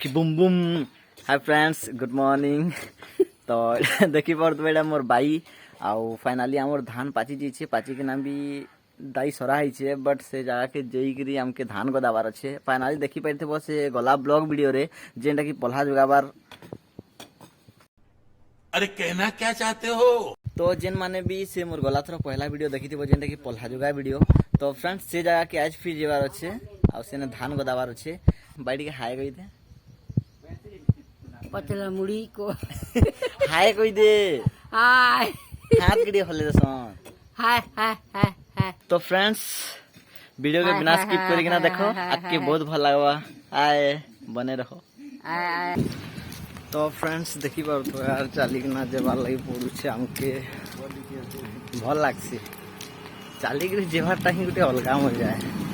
Bum boom. Hi friends, good morning. तो देखी पारे एटा मोर बाई आउ फाइनाली आमर धान पाची जाइए। पाचिकिना भी दाई सरा है, बट से जगह के जाइकरी आमके धान गदाबार अच्छे। फाइनाली देखी पारे से गला ब्लॉग वीडियो रे जेनटा कि पल्हा जोगाबार। अरे कहना क्या चाहते हो? तो जेन माने भी से मोर गला थर पहला वीडियो देखी थी जेनटा कि पल्हा जोगा वीडियो। तो फ्रेंड्स से जगह के आज फिर जेबार अच्छे आ से धान गदाबार अच्छे। बाई के हाय गई थे पतला मुड़ी को हाय कोई दे हाय हाथ गिड़ी हले दसन हाय हाय हाय हाय। तो फ्रेंड्स वीडियो के बिना स्किप करी ना देखो, आपके बहुत भल लगवा। आए बने रहो। तो फ्रेंड्स देखी पार तो यार चाली ना जेबार लगी पड़ुछे आमके भल लागसी। चाली के जेबारटा ही गोटे अलगा मजा है।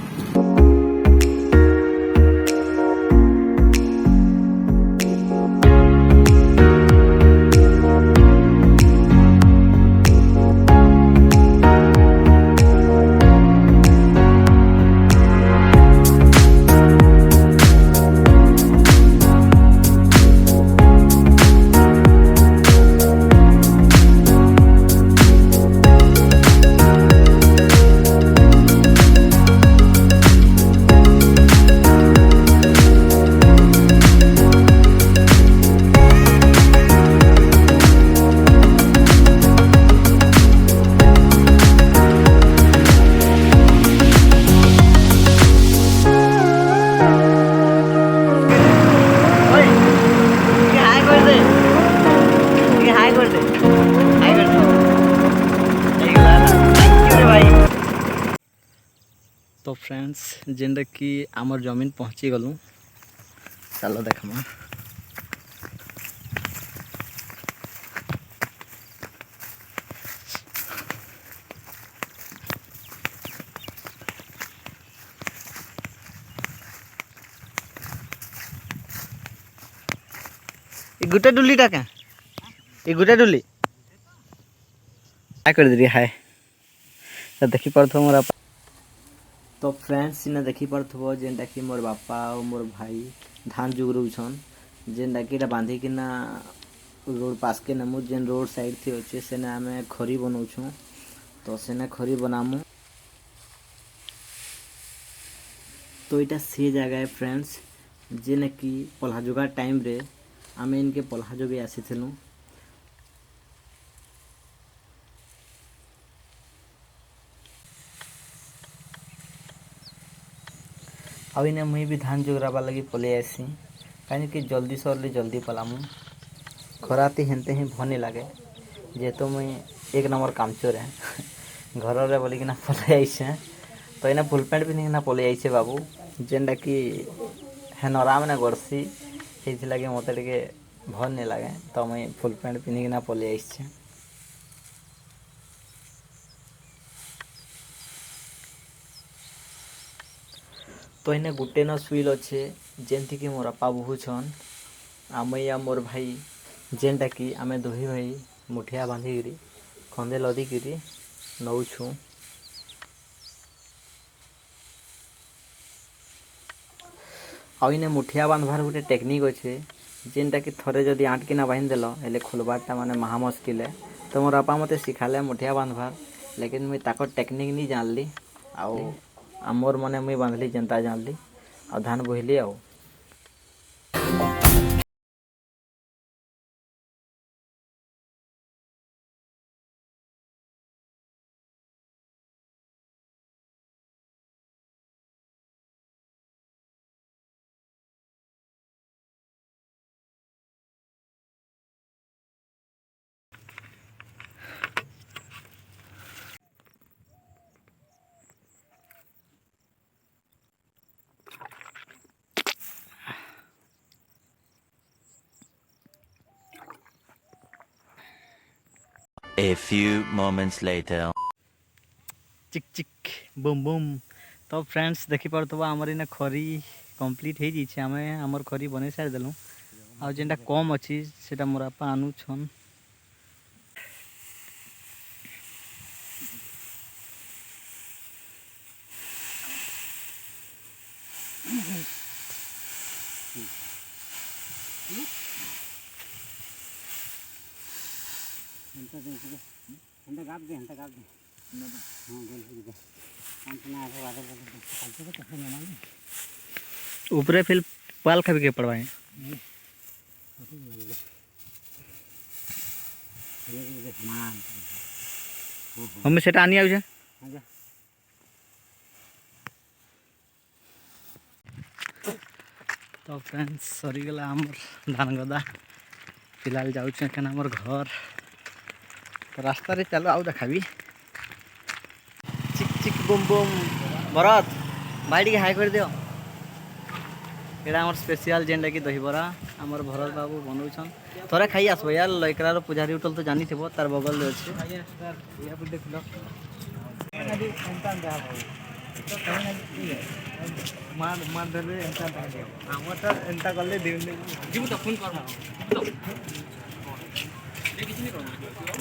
तो फ्रेंड्स जेनटा कि आमर जमीन पहुँची गलु, चलो देखमा। गुटे डुलीटा क्या ये गुटे डुली हाय कर दी हाय। तो देखी पार्थो मोर। तो फ्रेंड्स सीना देखी पार्थो जेनटा कि मोर बापा और मोर भाई धान जुगरुछन। जेनटा कि बांधी किना रोड पास के नमु जेन रोड साइड थी अच्छे सेने आमे खरी बनाऊँ। तो सेने खरी बनामु। तो इटा से जगह है फ्रेंड्स जेने कि पल्हा जोगा टाइम रे आमे इनके पल्हा जोगे आसीथिलु। अब इन्हें मुई भी धान जोगराबा लगी पले आसी कहीं जल्दी सरली जल्दी पलामु। खराती हेनते ही भनी लगे जेहेतु मुई एक नंबर कामचोर है घर रे बोलिकिना पले आइसे। तो इन्हें फुल पैंट पिंधिकिना पले आइसे बाबू जेनटा कि हेनरा मैंने गड़सी से लगे मत टे भल नहीं लगे। तो मुई फुल पैंट पिंधिकिना पले आइसे। तो इन्हें गुटे न सुइल अच्छे जेनती कि मोर अपा बहुछन आमई आ मोर भाई जेनटा कि आमे दुही भाई मुठिया बांधिकी कंदे लदिकी नौछु। आ इन्हें मुठिया बांधवार गोटे टेक्निक अच्छे जेनटा कि थरे जदि आंटकिना बांध देल हेले खोलबारटा माने महा मुस्किल है। तो मोर अपा मते शिखाले मुठिया बांधवार, लेकिन मुई ताकर टेक्निक नहीं जानली। आउ आमर मने मुई बांधली जनता जानली आ धान बोहिली आउ। A few moments later. चिक चिक बुम बुम। तो फ्रेंड्स देखी पारथबा हमर इने खरी कंप्लीट हो जाइए आम आमर खरी बन सारी देलु आ जेनटा कम अच्छी सेटा मोर आपा आनुछन। ऊपरे फिर पाल खाबी के पड़वाए हमें सेटा आनी आउ तो फ्रेंड्स सरीगला आमर धान गदा फिलहाल जाऊँ आमर घर तो रास्ता रे चलो आउ देखा चिक चिक बुम बुम। भरत भाई टी हाई कर दियो एटा आमर स्पेशल जेनटा कि दहीबरा आमर भरत बाबू बनाऊन थोड़ा खाई आसब यार लइकरार पुजारी होटल तो जानी थो तार बगल में अच्छे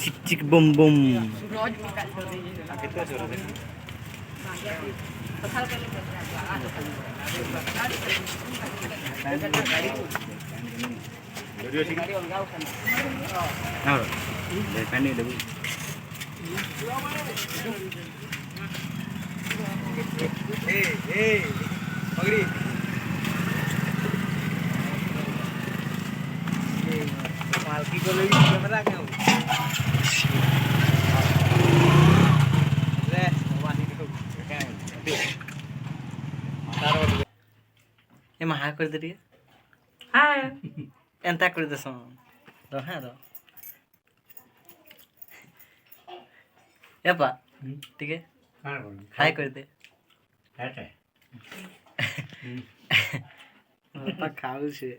चिक चिक बुम बुम। मालकी को ले कैमरा क्या ए मा कर दे टिके हाय एंता कर दे सम रहा रो एपा टिके हाय कर दे हाय पा खाऊ से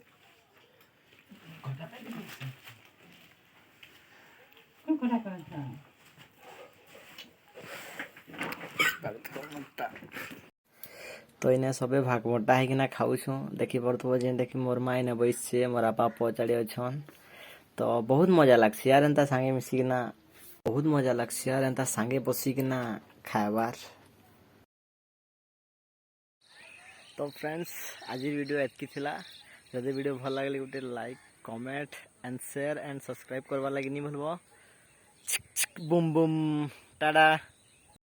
तो इने सबे भागवटा है खाऊ देखी पड़ो जेन देखी मोर माँ इने बैस मोर आपा पचाड़ी अच्छन तो बहुत मजा लगसी यार एंता सांगे मिसिकिना बहुत मजा लगसी यार एंता सांगे बसिकिना खाबार। तो फ्रेंड्स आज वीडियो एतकी थिला जदि वीडियो भल लगे गोटे like comment and share and subscribe करवा लगी नहीं भूलबो। बुम बुम टाटा।